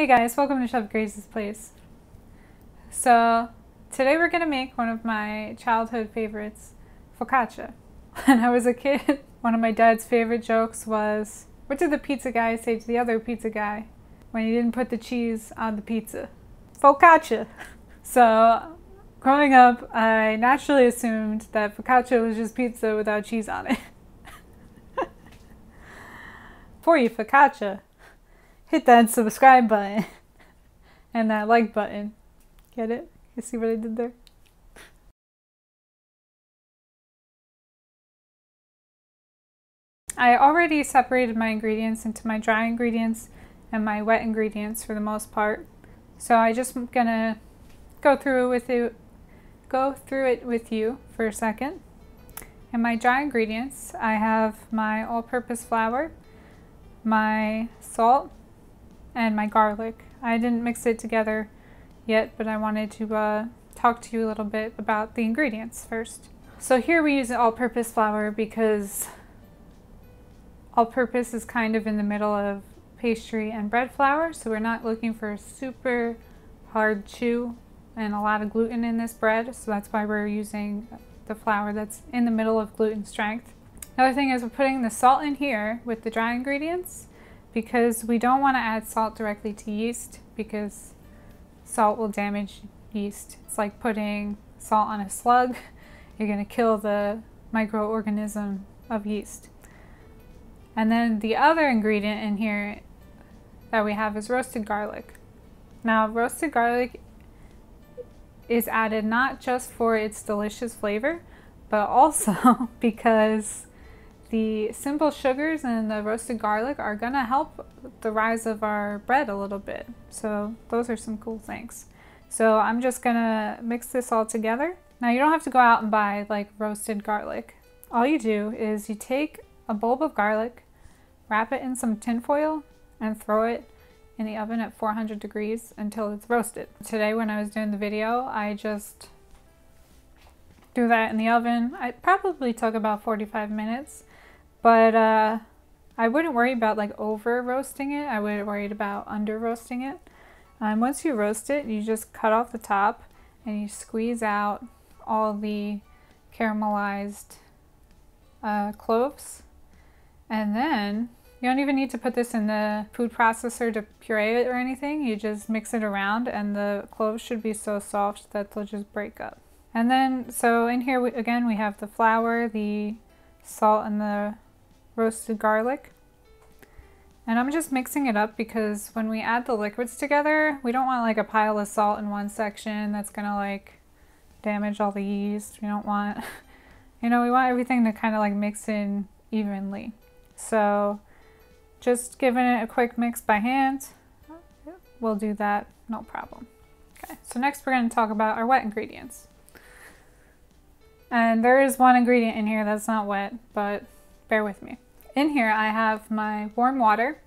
Hey guys, welcome to Chef Grace's Place. So today we're gonna make one of my childhood favorites, focaccia. When I was a kid, one of my dad's favorite jokes was, what did the pizza guy say to the other pizza guy when he didn't put the cheese on the pizza? Focaccia. So growing up, I naturally assumed that focaccia was just pizza without cheese on it. For you, focaccia, hit that subscribe button and that like button. Get it? You see what I did there? I already separated my ingredients into my dry ingredients and my wet ingredients for the most part. So I just gonna go through it with you for a second. In my dry ingredients, I have my all-purpose flour, my salt, and my garlic. I didn't mix it together yet, but I wanted to talk to you a little bit about the ingredients first. So here we use all-purpose flour because all-purpose is kind of in the middle of pastry and bread flour, so we're not looking for a super hard chew and a lot of gluten in this bread, so that's why we're using the flour that's in the middle of gluten strength. Another thing is we're putting the salt in here with the dry ingredients because we don't want to add salt directly to yeast because salt will damage yeast. It's like putting salt on a slug. You're going to kill the microorganism of yeast. And then the other ingredient in here that we have is roasted garlic. Now, roasted garlic is added not just for its delicious flavor, but also because the simple sugars and the roasted garlic are gonna help the rise of our bread a little bit. So those are some cool things. So I'm just gonna mix this all together. Now you don't have to go out and buy like roasted garlic. All you do is you take a bulb of garlic, wrap it in some tin foil, and throw it in the oven at 400 degrees until it's roasted. Today when I was doing the video, I just threw that in the oven. It probably took about 45 minutes. But I wouldn't worry about like over roasting it. I would worry about under roasting it. Once you roast it, you just cut off the top and you squeeze out all the caramelized cloves. And then you don't even need to put this in the food processor to puree it or anything. You just mix it around and the cloves should be so soft that they'll just break up. And then, so in here again we have the flour, the salt, and the roasted garlic. And I'm just mixing it up because when we add the liquids together, we don't want like a pile of salt in one section that's gonna like damage all the yeast. We don't want, we want everything to kind of like mix in evenly. So just giving it a quick mix by hand, we'll do that, no problem. Okay, so next we're gonna talk about our wet ingredients. And there is one ingredient in here that's not wet, but bear with me. In here I have my warm water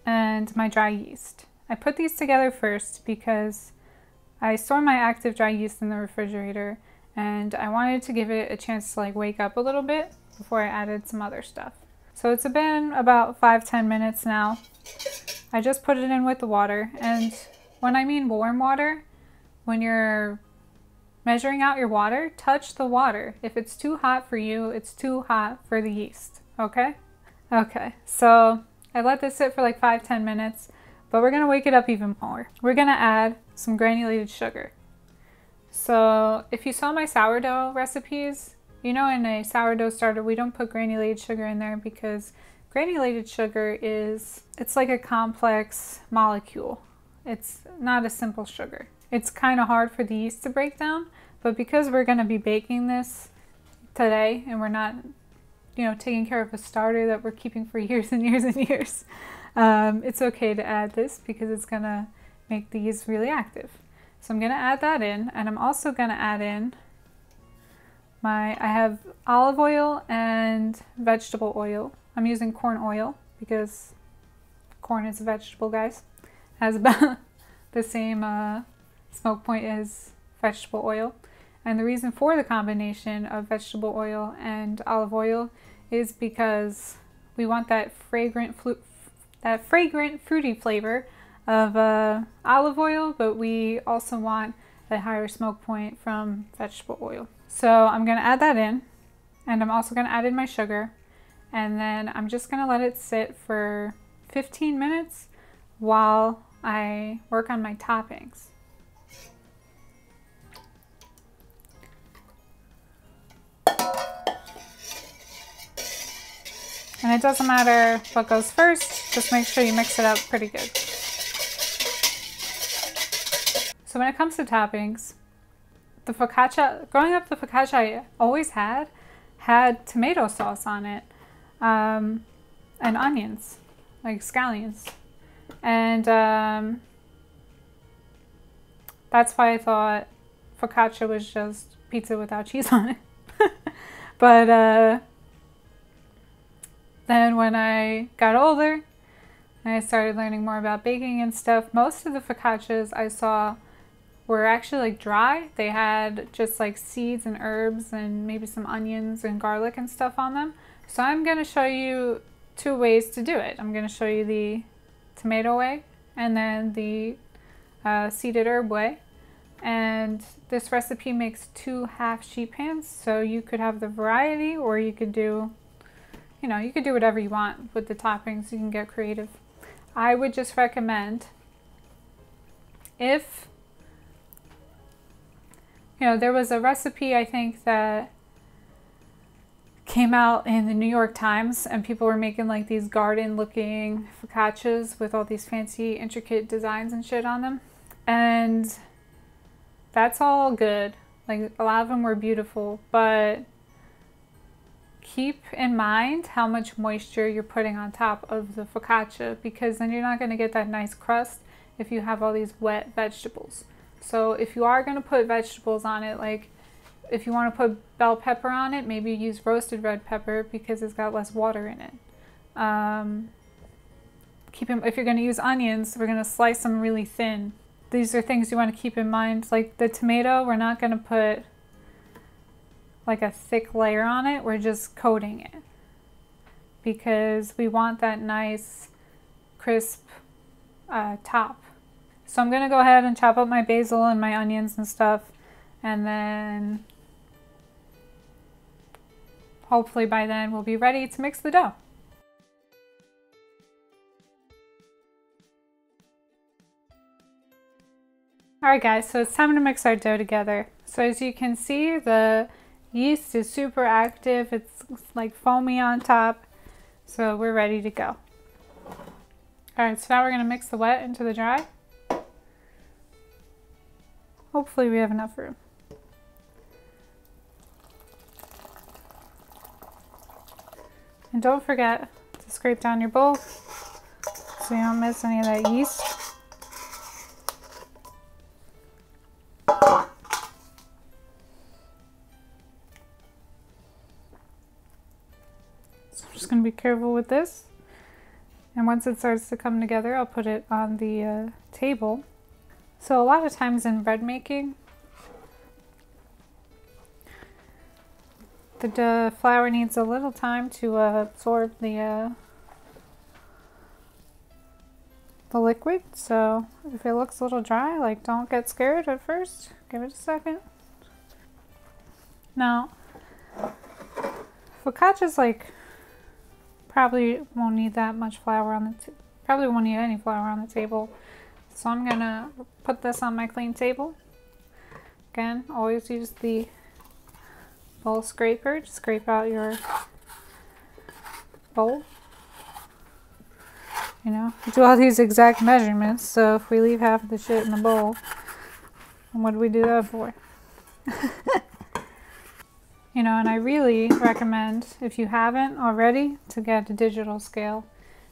and my dry yeast. I put these together first because I store my active dry yeast in the refrigerator and I wanted to give it a chance to like wake up a little bit before I added some other stuff. So it's been about 5-10 minutes now. I just put it in with the water, and when I mean warm water, when you're measuring out your water, touch the water. If it's too hot for you, it's too hot for the yeast, okay? Okay, so I let this sit for like 5-10 minutes, but we're gonna wake it up even more. We're gonna add some granulated sugar. So if you saw my sourdough recipes, you know in a sourdough starter, we don't put granulated sugar in there because granulated sugar it's like a complex molecule. It's not a simple sugar. It's kind of hard for the yeast to break down, but because we're going to be baking this today and we're not, taking care of a starter that we're keeping for years and years and years, it's okay to add this because it's going to make the yeast really active. So I'm going to add that in, and I'm also going to add in I have olive oil and vegetable oil. I'm using corn oil because corn is a vegetable, guys. It has about the same smoke point as vegetable oil. And the reason for the combination of vegetable oil and olive oil is because we want that fragrant that fragrant, fruity flavor of olive oil, but we also want a higher smoke point from vegetable oil. So I'm going to add that in, and I'm also going to add in my sugar, and then I'm just going to let it sit for 15 minutes while I work on my toppings. And it doesn't matter what goes first, just make sure you mix it up pretty good. So when it comes to toppings, the focaccia, growing up, the focaccia I always had tomato sauce on it, and onions, like scallions. And that's why I thought focaccia was just pizza without cheese on it. But then when I got older and I started learning more about baking and stuff, most of the focaccias I saw were actually like dry. They had just like seeds and herbs and maybe some onions and garlic and stuff on them. So I'm going to show you two ways to do it. I'm going to show you the tomato way and then the seeded herb way. And this recipe makes 2 half sheet pans, so you could have the variety, or you could do, you know, you could do whatever you want with the toppings. You can get creative. I would just recommend, if, you know, there was a recipe I think that came out in the New York Times, and people were making like these garden looking focaccias with all these fancy intricate designs and shit on them. And that's all good. Like, a lot of them were beautiful, but keep in mind how much moisture you're putting on top of the focaccia, because then you're not going to get that nice crust if you have all these wet vegetables. So if you are going to put vegetables on it, like if you want to put bell pepper on it, maybe use roasted red pepper because it's got less water in it. If you're going to use onions, we're going to slice them really thin. These are things you want to keep in mind. Like the tomato, we're not going to put like a thick layer on it. We're just coating it because we want that nice crisp top. So I'm going to go ahead and chop up my basil and my onions and stuff, and then hopefully by then we'll be ready to mix the dough. Alright guys, so it's time to mix our dough together. So as you can see, the yeast is super active. It's like foamy on top. So we're ready to go. Alright, so now we're going to mix the wet into the dry. Hopefully we have enough room. And don't forget to scrape down your bowl so you don't miss any of that yeast. So I'm just going to be careful with this. And once it starts to come together, I'll put it on the table. So a lot of times in bread making, the flour needs a little time to absorb the liquid. So if it looks a little dry, like, don't get scared at first. Give it a second. Now, focaccia's like probably won't need that much flour on the probably won't need any flour on the table. So I'm gonna put this on my clean table. Again, always use the bowl scraper to scrape out your bowl. You know, we do all these exact measurements, so if we leave half of the shit in the bowl, then what do we do that for? You know, and I really recommend, if you haven't already, to get a digital scale.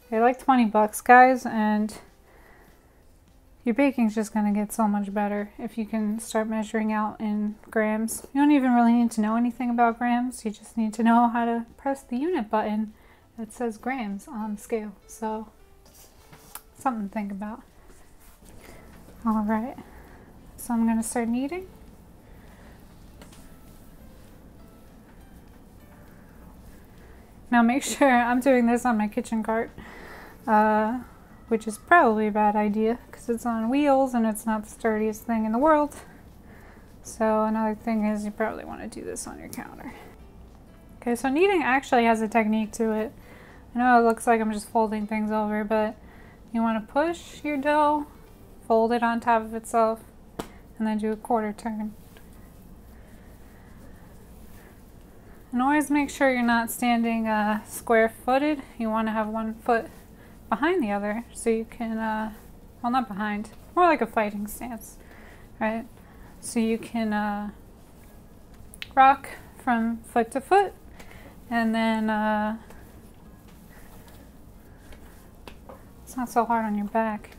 They're like 20 bucks, guys, and your baking's just going to get so much better if you can start measuring out in grams. You don't even really need to know anything about grams. You just need to know how to press the unit button that says grams on the scale. So, something to think about. Alright, so I'm going to start kneading. Now make sure, I'm doing this on my kitchen cart, which is probably a bad idea because it's on wheels and it's not the sturdiest thing in the world. So another thing is you probably want to do this on your counter. Okay, so kneading actually has a technique to it. I know it looks like I'm just folding things over, but you want to push your dough, fold it on top of itself, and then do a quarter turn. And always make sure you're not standing square-footed. You want to have one foot behind the other so you can, well, not behind, more like a fighting stance, right? So you can rock from foot to foot, and then it's not so hard on your back.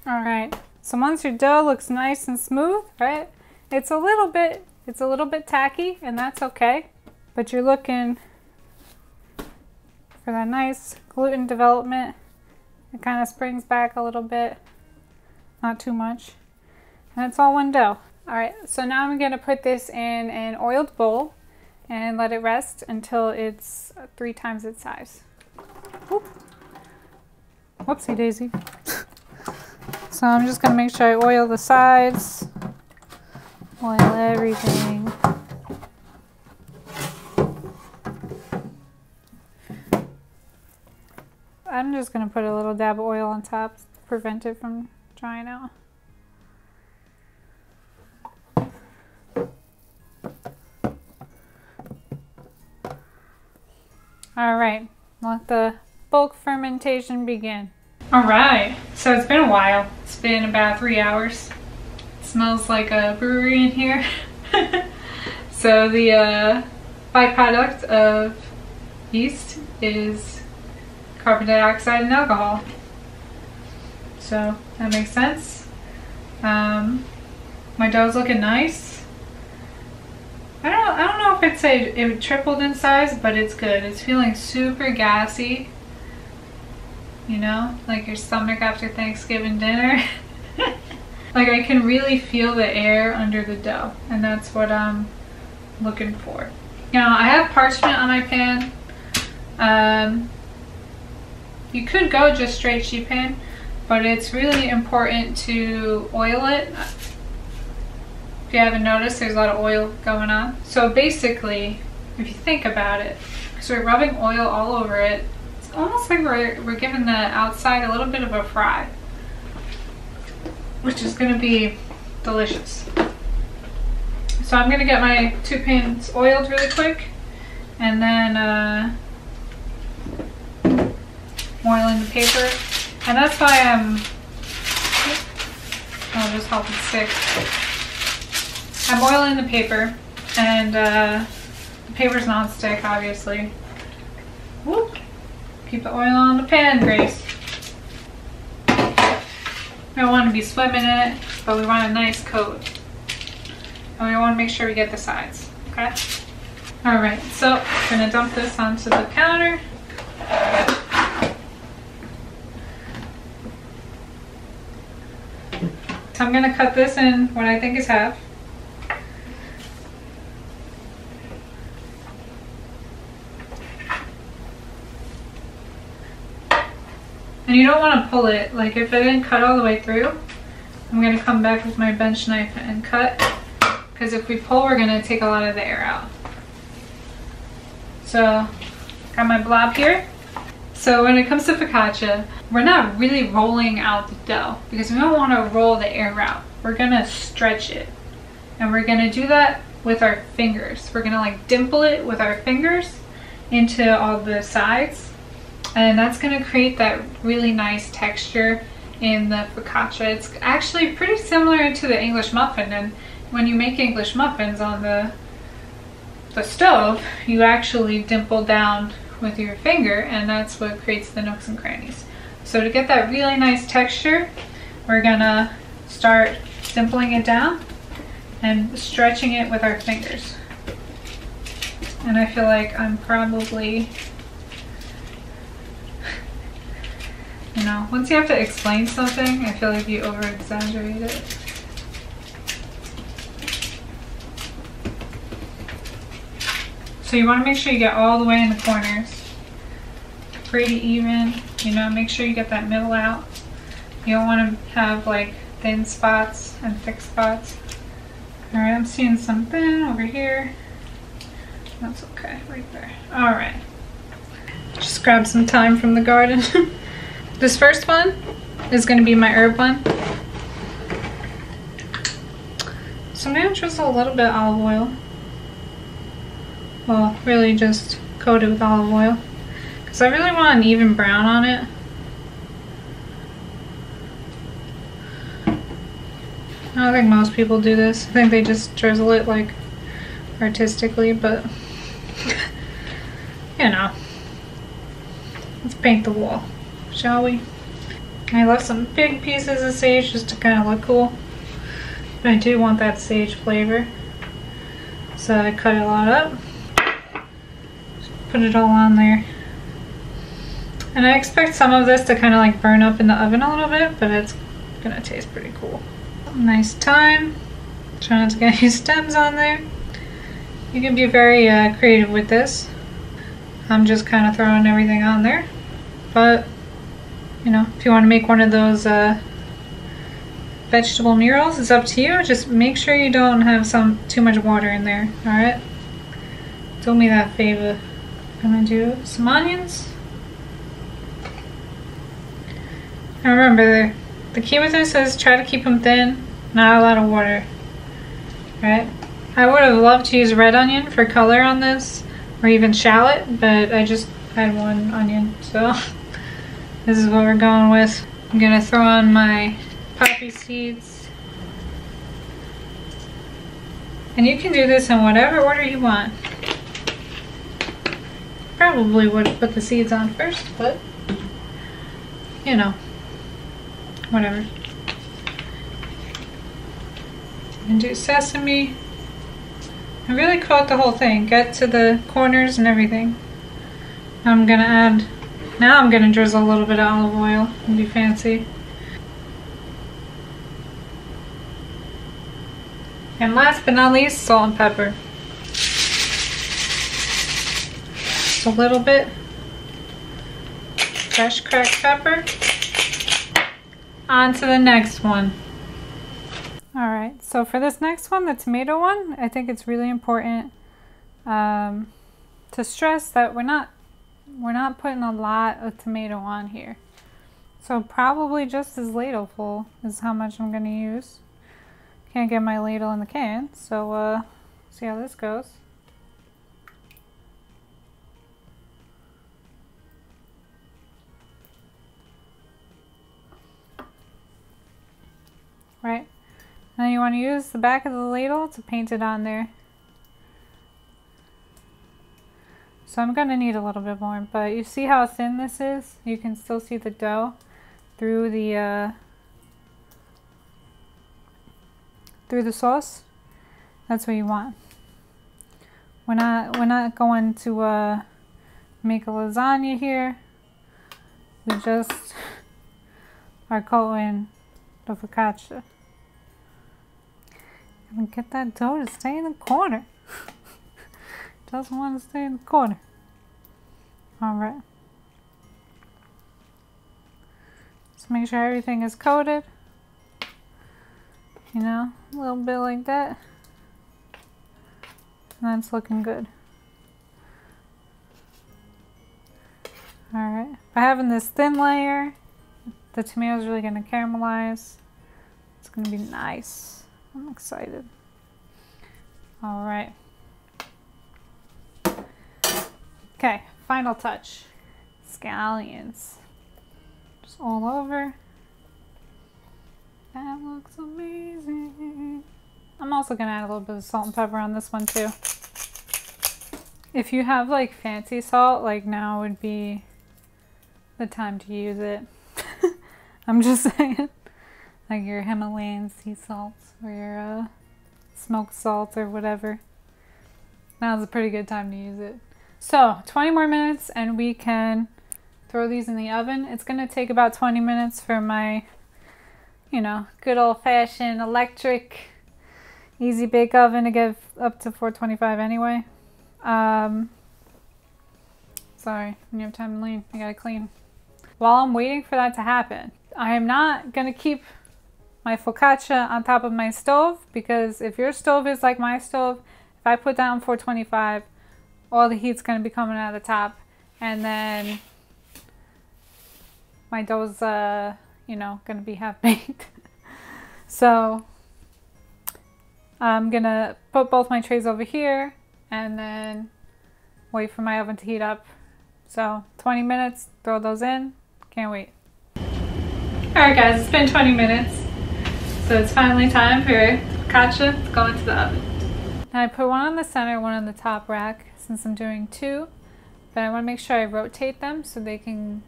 All right, so once your dough looks nice and smooth, right? It's a little bit tacky, and that's okay, but you're looking for that nice gluten development. It kind of springs back a little bit, not too much, and it's all one dough. All right, so now I'm gonna put this in an oiled bowl and let it rest until it's 3 times its size. Whoop. Whoopsie daisy. So I'm just gonna make sure I oil the sides, oil everything. I'm just gonna put a little dab of oil on top to prevent it from drying out. All right, let the bulk fermentation begin. All right, so it's been a while. It's been about 3 hours. It smells like a brewery in here. So the byproduct of yeast is carbon dioxide and alcohol. So that makes sense. My dough's looking nice. I don't know if I'd say it tripled in size, but it's good. It's feeling super gassy. You know, like your stomach after Thanksgiving dinner. Like I can really feel the air under the dough, and that's what I'm looking for. Now I have parchment on my pan. You could go just straight sheet pan, but it's really important to oil it. If you haven't noticed, there's a lot of oil going on. So basically, if you think about it, because we're rubbing oil all over it, it's almost like we're giving the outside a little bit of a fry, which is going to be delicious. So I'm going to get my 2 pans oiled really quick, and then oiling the paper. And that's why I'll just help it stick. I'm oiling the paper, and the paper's non-stick, obviously. Whoop. Keep the oil on the pan, Grace. We don't want to be swimming in it, but we want a nice coat. And we want to make sure we get the sides, okay? All right, so I'm gonna dump this onto the counter. So I'm gonna cut this in what I think is half. And you don't want to pull it. Like if it didn't cut all the way through, I'm going to come back with my bench knife and cut. Because if we pull, we're going to take a lot of the air out. So, got my blob here. So when it comes to focaccia, we're not really rolling out the dough because we don't want to roll the air out. We're going to stretch it. And we're going to do that with our fingers. We're going to like dimple it with our fingers into all the sides. And that's going to create that really nice texture in the focaccia. It's actually pretty similar to the English muffin, and when you make English muffins on the stove, you actually dimple down with your finger, and that's what creates the nooks and crannies. So to get that really nice texture, we're going to start dimpling it down and stretching it with our fingers. And I feel like I'm probably... You know, once you have to explain something, I feel like you over-exaggerate it. So you want to make sure you get all the way in the corners. Pretty even, you know, make sure you get that middle out. You don't want to have like thin spots and thick spots. Alright, I'm seeing some thin over here. That's okay, right there. Alright. Just grab some thyme from the garden. This first one is going to be my herb one. So I'm going to drizzle a little bit of olive oil. Well, really just coat it with olive oil. Because I really want an even brown on it. I don't think most people do this. I think they just drizzle it like artistically, but you know. Let's paint the wall, shall we? I left some big pieces of sage just to kind of look cool. But I do want that sage flavor. So I cut it a lot up. Just put it all on there. And I expect some of this to kind of like burn up in the oven a little bit, but it's gonna taste pretty cool. Nice thyme. Try not to get any stems on there. You can be very creative with this. I'm just kind of throwing everything on there. But, you know, if you want to make one of those vegetable murals, it's up to you. Just make sure you don't have too much water in there, alright? Do me that favor. I'm gonna do some onions. And remember, the key with this is try to keep them thin, not a lot of water. Right? I would have loved to use red onion for color on this, or even shallot, but I just had one onion, so this is what we're going with. I'm gonna throw on my poppy seeds. And you can do this in whatever order you want. Probably would have put the seeds on first, but you know, whatever. And do sesame. And really coat the whole thing. Get to the corners and everything. I'm gonna drizzle a little bit of olive oil and be fancy. And last but not least, salt and pepper. Just a little bit. Fresh cracked pepper. On to the next one. Alright, so for this next one, the tomato one, I think it's really important to stress that we're not putting a lot of tomato on here. So probably just this ladle full is how much I'm going to use. Can't get my ladle in the can, so see how this goes. Right. Now you want to use the back of the ladle to paint it on there. So I'm going to need a little bit more, but you see how thin this is? You can still see the dough through the sauce. That's what you want. We're not going to make a lasagna here. We just are coating the focaccia. And get that dough to stay in the corner. Doesn't want to stay in the corner. Alright. Just make sure everything is coated. You know, a little bit like that. And that's looking good. Alright. By having this thin layer, the tomatoes are really going to caramelize. It's going to be nice. I'm excited. Alright. Okay, final touch. Scallions. Just all over. That looks amazing. I'm also going to add a little bit of salt and pepper on this one too. If you have like fancy salt, like now would be the time to use it. I'm just saying. Like your Himalayan sea salts or your smoked salt or whatever. Now's a pretty good time to use it. So 20 more minutes and we can throw these in the oven. It's going to take about 20 minutes for my, you know, good old-fashioned electric easy bake oven to get up to 425 anyway. Sorry, when you have time to lean, you gotta clean. While I'm waiting for that to happen, I am not gonna keep my focaccia on top of my stove, because if your stove is like my stove, if I put that on 425, all the heat's gonna be coming out of the top, and then my dough's, you know, gonna be half baked. So I'm gonna put both my trays over here and then wait for my oven to heat up. So 20 minutes, throw those in. Can't wait. Alright guys, it's been 20 minutes. So it's finally time for focaccia to go into the oven. Now I put one on the center, one on the top rack, since I'm doing two. But I want to make sure I rotate them so they can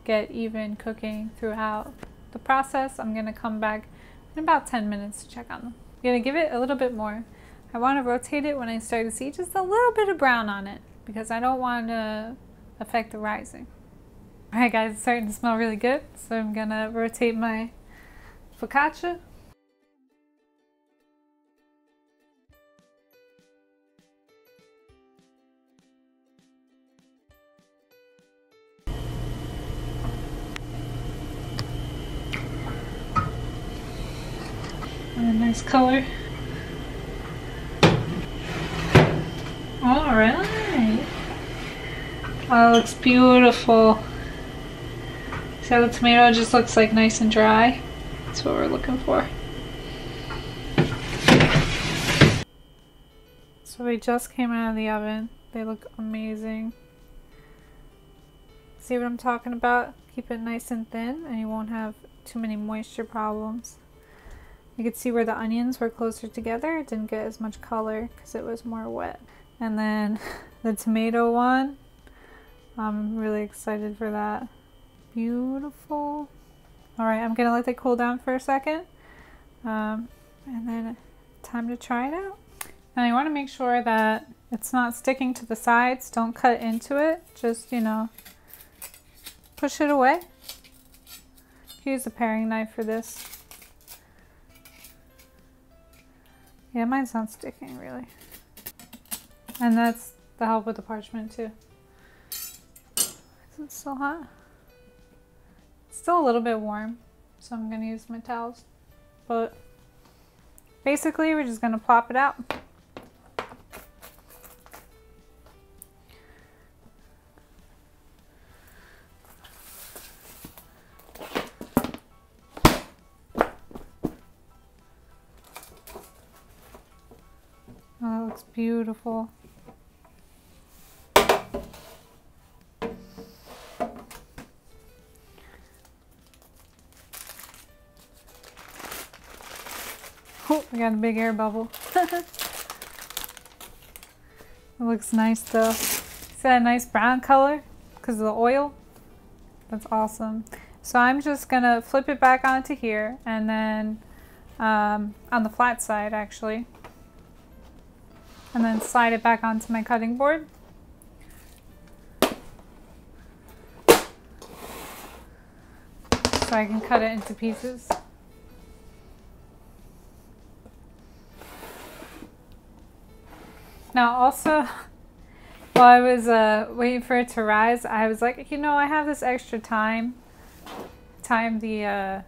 get even cooking throughout the process. I'm going to come back in about 10 minutes to check on them. I'm going to give it a little bit more. I want to rotate it when I start to see just a little bit of brown on it, because I don't want to affect the rising. Alright guys, it's starting to smell really good, so I'm going to rotate my focaccia. And a nice color. Alright. Oh, it looks beautiful. So the tomato just looks like nice and dry. That's what we're looking for. So they just came out of the oven. They look amazing. See what I'm talking about? Keep it nice and thin and you won't have too many moisture problems. You could see where the onions were closer together. It didn't get as much color because it was more wet. And then the tomato one, I'm really excited for that. Beautiful. All right, I'm gonna let it cool down for a second. And then time to try it out. And I wanna make sure that it's not sticking to the sides. Don't cut into it. Just, you know, push it away. Use a paring knife for this. Yeah, mine's not sticking really. And that's the help with the parchment too. Is it still hot? It's still a little bit warm, so I'm gonna use my towels. But basically, we're just gonna plop it out. Oh, that looks beautiful. Oh, I got a big air bubble. It looks nice though. It's that nice brown color because of the oil. That's awesome. So I'm just gonna flip it back onto here, and then on the flat side actually. And then slide it back onto my cutting board. So I can cut it into pieces. Now also, while I was waiting for it to rise, I was like, you know, I have this extra time the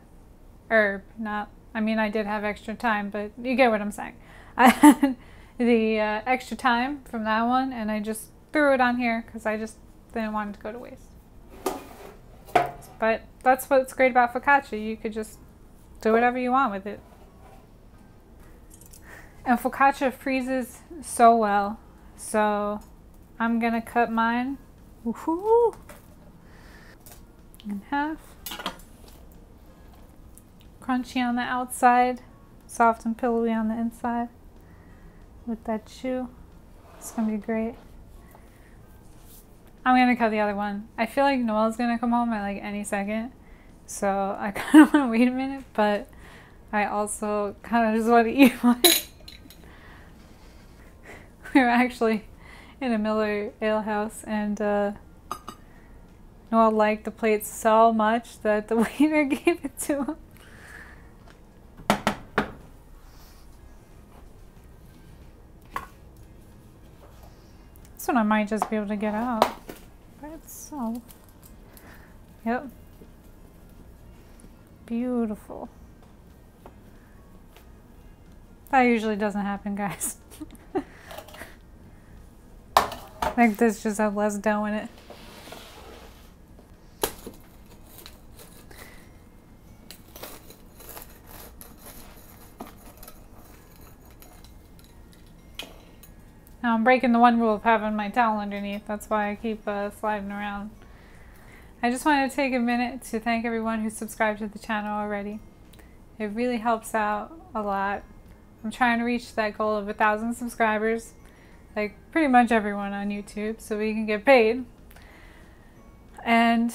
herb. Not, I mean, I did have extra time, but you get what I'm saying. I had the extra time from that one, and I just threw it on here because I just didn't want it to go to waste. But that's what's great about focaccia. You could just do whatever you want with it. And focaccia freezes so well. So I'm gonna cut mine in half. Crunchy on the outside, soft and pillowy on the inside with that chew. It's gonna be great. I'm gonna cut the other one. I feel like Noelle's gonna come home at like any second. So I kind of want to wait a minute, but I also kind of just want to eat one. We were actually in a Miller Ale House, and Noelle liked the plate so much that the waiter gave it to him. This one I might just be able to get out by itself. Yep. Beautiful. That usually doesn't happen, guys. I think this just has less dough in it. Now I'm breaking the one rule of having my towel underneath. That's why I keep sliding around. I just wanted to take a minute to thank everyone who subscribed to the channel already. It really helps out a lot. I'm trying to reach that goal of 1,000 subscribers, like pretty much everyone on YouTube, so we can get paid. And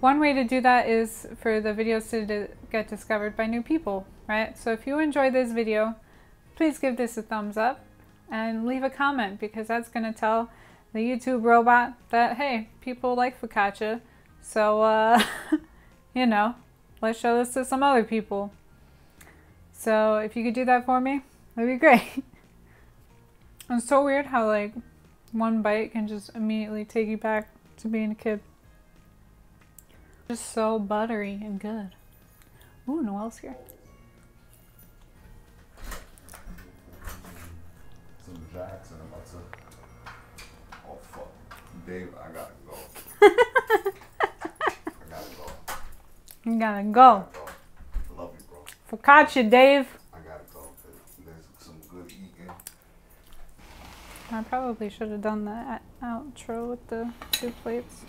one way to do that is for the videos to get discovered by new people, right? So if you enjoyed this video, please give this a thumbs up and leave a comment, because that's going to tell the YouTube robot that, hey, people like focaccia, so you know, let's show this to some other people. So if you could do that for me, that'd be great. It's so weird how like one bite can just immediately take you back to being a kid. Just so buttery and good. Ooh, Noelle's here. Some Jackson about to. Oh fuck, Dave, I gotta go. I gotta go. You gotta go. I love you, bro. Focaccia, Dave. I gotta go. There's some good eating. I probably should have done the outro with the 2 plates.